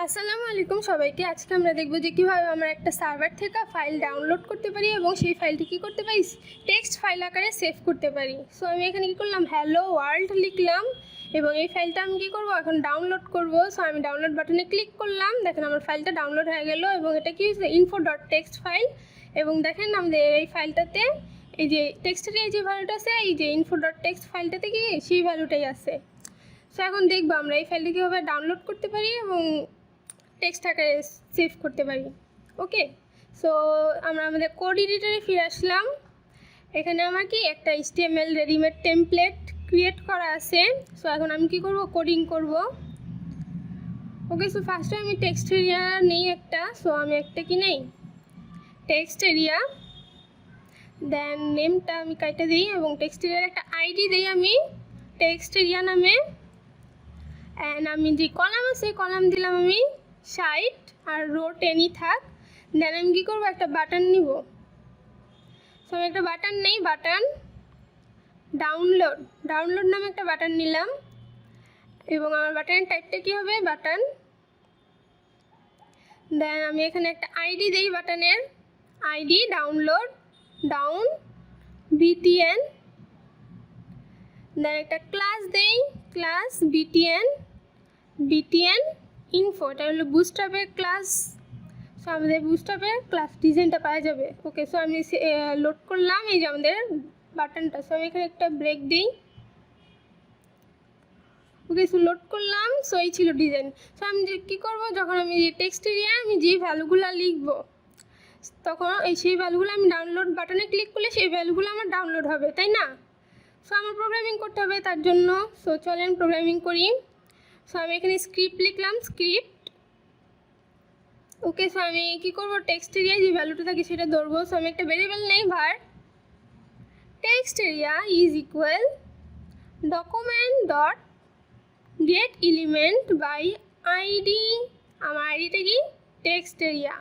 আসসালামু আলাইকুম সবাইকে। আজকে আমরা দেখব যে কীভাবে আমরা একটা সার্ভার থেকে ফাইল ডাউনলোড করতে পারি এবং সেই ফাইলটি কী করতে পারি, টেক্সট ফাইল আকারে সেভ করতে পারি। সো আমি এখানে কী করলাম, হ্যালো ওয়ার্ল্ড লিখলাম এবং এই ফাইলটা আমি কী করবো, এখন ডাউনলোড করব। সো আমি ডাউনলোড বাটনে ক্লিক করলাম, দেখেন আমার ফাইলটা ডাউনলোড হয়ে গেল এবং এটা কি হচ্ছে, info.txt ফাইল। এবং দেখেন আমাদের এই ফাইলটাতে এই যে টেক্সটের এই যে ভ্যালুটা আছে, এই যে info.txt ফাইলটাতে কি সেই ভ্যালুটাই আছে। সো এখন দেখবো আমরা এই ফাইলটা কীভাবে ডাউনলোড করতে পারি এবং টেক্সট আকারে সেভ করতে পারি। ওকে, সো আমরা আমাদের কোড এডিটরে ফিরে আসলাম। এখানে আমার কি একটা HTML রেডিমেড টেমপ্লেট ক্রিয়েট করা আছে। সো এখন আমি কি করব, কোডিং করব। ওকে, সো ফার্স্টে আমি টেক্সট এরিয়া নেই একটা। সো আমি একটা কি নেই, টেক্সট এরিয়া, দেন নেমটা আমি কাইটা দিই এবং টেক্সট এরিয়ার একটা আইডি দিই আমি টেক্সট এরিয়া নামে। অ্যান্ড আমি যে কলাম আছে কলাম দিলাম আমি 60 আর রো 10ই থাক। দেন আমি কী করবো, একটা বাটন নিব। সো আমি একটা বাটন নেই, বাটন ডাউনলোড নামে একটা বাটন নিলাম এবং আমার বাটনের টাইপটা কী হবে, বাটন। দেন আমি এখানে একটা আইডি দিই বাটনের, আইডি ডাউনলোড ডাউন BTN। দেন একটা ক্লাস দেই, ক্লাস BTN ইনফো। এটা হলো বুস্টআপের ক্লাস। সো আমাদের বুস্টআপের ক্লাস ডিজাইনটা পাওয়া যাবে। ওকে, সো আমি লোড করলাম এই যে আমাদের বাটনটা। সো আমি এখানে একটা ব্রেক দিই। ওকে, সো লোড করলাম। সো এই ছিল ডিজাইন। সো আমি কী করবো, যখন আমি টেক্সট এরিয়া আমি যে ভ্যালুগুলো লিখবো তখন সেই ভ্যালুগুলো আমি ডাউনলোড বাটনে ক্লিক করলে সেই ভ্যালুগুলো আমার ডাউনলোড হবে, তাই না? সো আমার প্রোগ্রামিং করতে হবে তার জন্য। সো চলেন প্রোগ্রামিং করি। সো আমি এখানে স্ক্রিপ্ট লিখলাম, স্ক্রিপ্ট। ওকে, সো আমি কী করবো, টেক্সট এরিয়ায় যে ভ্যালুটা থাকে সেটা ধরবো। সো আমি একটা ভেরিয়েবল নেই, var text area is equal document dot get element by ID. আমার আইডিটা কি, টেক্সট এরিয়া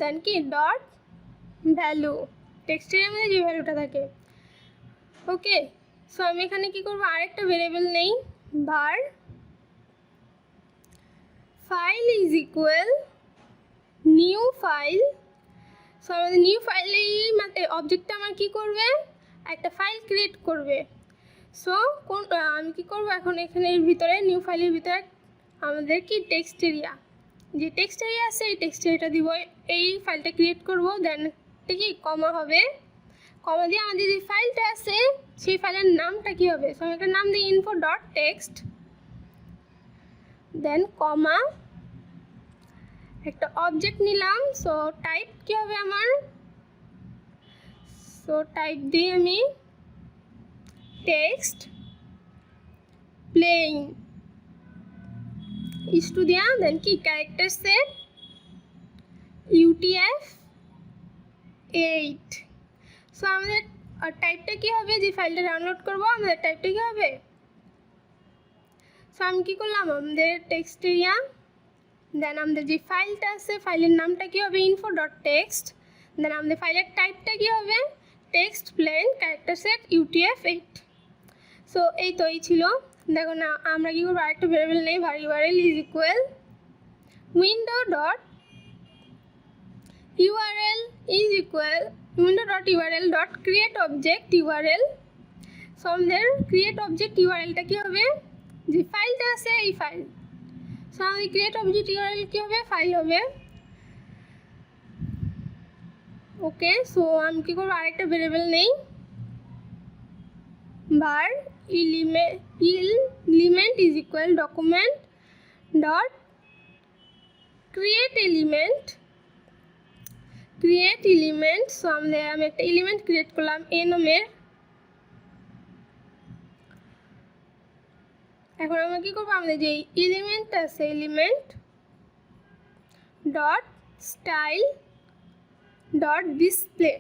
দেন কি ডট ভ্যালু, টেক্সট এরিয়ার মধ্যে যে ভ্যালুটা থাকে। ওকে, সো আমি এখানে কী করবো, আরেকটা ভেরিয়েবল নেই, var file is equal new file. So আমাদের নিউ ফাইলেই মানে অবজেক্টটা আমার কী করবে, একটা ফাইল ক্রিয়েট করবে। সো আমি কী করবো, এখন এখানের ভিতরে নিউ ফাইলের ভিতরে আমাদের কি টেক্সট এরিয়া, যে টেক্সট এরিয়া আছে এই টেক্সট এরিয়াটা দিব, এই ফাইলটা ক্রিয়েট করব। দেন কি কমা হবে, কমা দিয়ে আমাদের যে ফাইলটা আছে সেই ফাইলের নামটা কী হবে। সো আমি একটা নাম দিই info.txt, দেন কমা একটা অবজেক্ট নিলাম। সো টাইপ কী হবে আমার, সো টাইপ দিই আমি টেক্সট প্লেইং ইস্টু দিয়া, দেন কি ক্যারেক্টার সেট UTF-8। সো আমাদের টাইপটা কী হবে, যে ফাইলটা ডাউনলোড করবো আমাদের টাইপটা কী হবে। সো আমি কী করলাম, আমাদের টেক্সট এরিয়া, দেন আমাদের যে ফাইলটা আছে ফাইলের নামটা কী হবে, info.txt। দেন আমাদের ফাইলের টাইপটা কী হবে, text plain character set UTF-8। So এই তো এই ছিল। দেখো না, আমরা কী করবো, আরেকটা ভেরিয়েবল নেই, var URL is equal window.url is equal window.url dot create object URL। So আমাদের ক্রিয়েট অবজেক্ট URLটা কী হবে, যে ফাইলটা আছে এই ফাইল। সো আমাদের ক্রিয়েট অবজেক্ট URL কী হবে, ফাইল হবে। ওকে, সো আমি কী করবো, আরেকটা ভেরিয়েবল নেই, var element is equal document dot create element. So আমি একটা এলিমেন্ট ক্রিয়েট করলাম এ নামের। এখন আমরা কী করবো, আমাদের যে এলিমেন্ট আছে element dot style dot display,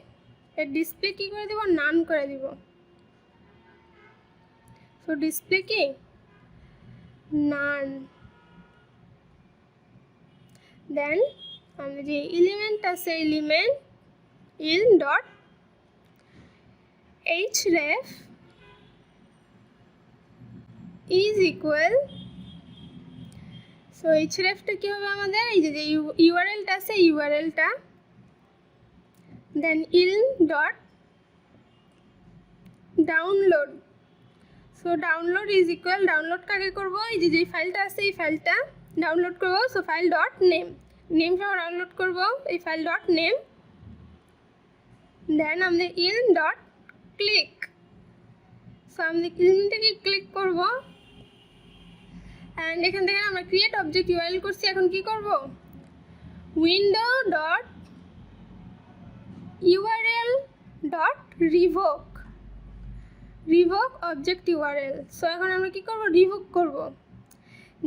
এর ডিসপ্লে কী করে দেবো, নান করে দিব। সো ডিসপ্লে কি নান। দেন আমাদের যে এলিমেন্ট আছে element el dot href is equal, so এইচরেফটা কী হবে আমাদের, এই যে ইউআরএলটা আছে ইউআরএলটা, then el dot download. So download is equal, download কাকে করবো, এই যে যেই ফাইলটা আছে এই ফাইলটা ডাউনলোড করবো। So file dot name, name সহ ডাউনলোড করবো এই ফাইল ডট নেম। দেন আমাদের ইল ডট ক্লিক, সো আমাদের ইলটাকে ক্লিক করবো। অ্যান্ড এখান থেকে আমরা ক্রিয়েট অবজেক্ট ইউআরএল করছি, এখন কি করব, window dot URL dot revoke, revoke object URL. So এখন আমরা কি করব, রিভোক করব,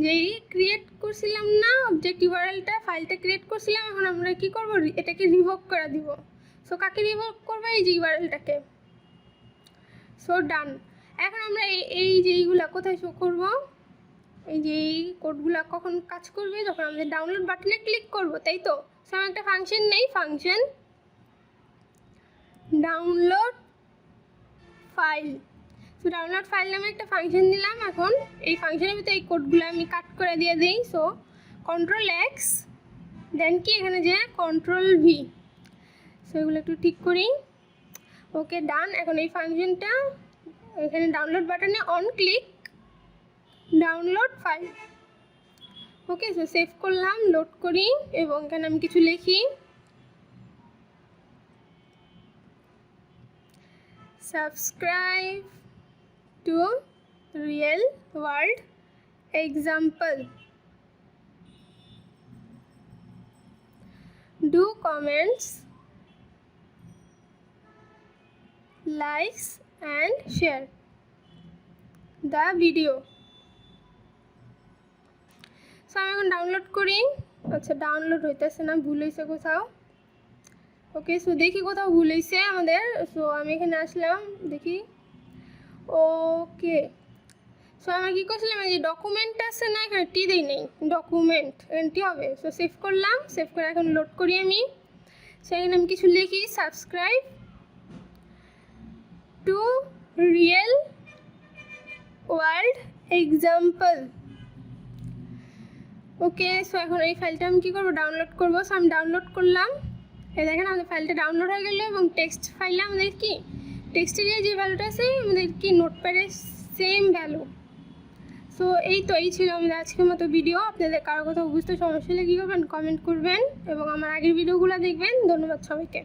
যেই ক্রিয়েট করছিলাম না অবজেক্ট ইউআরএলটা, ফাইলটা ক্রিয়েট করছিলাম, এখন আমরা কি করব, এটাকে রিভোক করে দিব। সো কাকে রিভোক করবো, এই যে ইউআরএলটাকে। সো ডান। এখন আমরা এই যে এইগুলা কোথায় শো করব, এই যে এই কোডগুলো কখন কাজ করবে, যখন আমাদের ডাউনলোড বাটনে ক্লিক করব, তাই তো। সো আমার একটা ফাংশন নেই, function download file. So download file নামে একটা ফাংশন দিলাম। এখন এই ফাংশনের ভিতরে এই কোডগুলো আমি কাট করে দিয়ে দিই। সো Ctrl+X, দেন কি এখানে যে Ctrl+V, সো এগুলো একটু ঠিক করি। ওকে ডান। এখন এই ফাংশনটা এখানে ডাউনলোড বাটনে on click download file. Okay, so save করলাম, লোড করি এবং এখানে আমি কিছু লিখি, subscribe to real world example, do comments, likes and share the video. So আমি এখন ডাউনলোড করি। আচ্ছা, ডাউনলোড হইতেছে না, ভুল হয়েছে কোথাও। ওকে, সো দেখি কোথাও ভুল হয়েছে আমাদের। সো আমি এখানে আসলাম, দেখি। ওকে, সো আমি কী করছিলাম, এই যে ডকুমেন্ট আছে না, এখানে টি দিই নেই, ডকুমেন্ট এখানে টি হবে। সো সেভ করলাম, সেভ করে এখন লোড করি আমি। সো এখানে আমি কিছু লিখি, subscribe to real world example. Okay, so এখন এই ফাইলটা আমি কী করবো, ডাউনলোড করবো। সো আমি ডাউনলোড করলাম, এই দেখেন আমাদের ফাইলটা ডাউনলোড হয়ে গেলো। এবং টেক্সট ফাইলে আমাদের কি টেক্সটের যে ভ্যালুটা আছে আমাদের কি নোটপ্যাডের সেম ভ্যালু। সো এই ছিল আমাদের আজকের মতো ভিডিও। আপনাদের কারো কোথাও বুঝতে সমস্যা হলে কী করবেন, কমেন্ট করবেন এবং আমার আগের ভিডিওগুলো দেখবেন। ধন্যবাদ সবাইকে।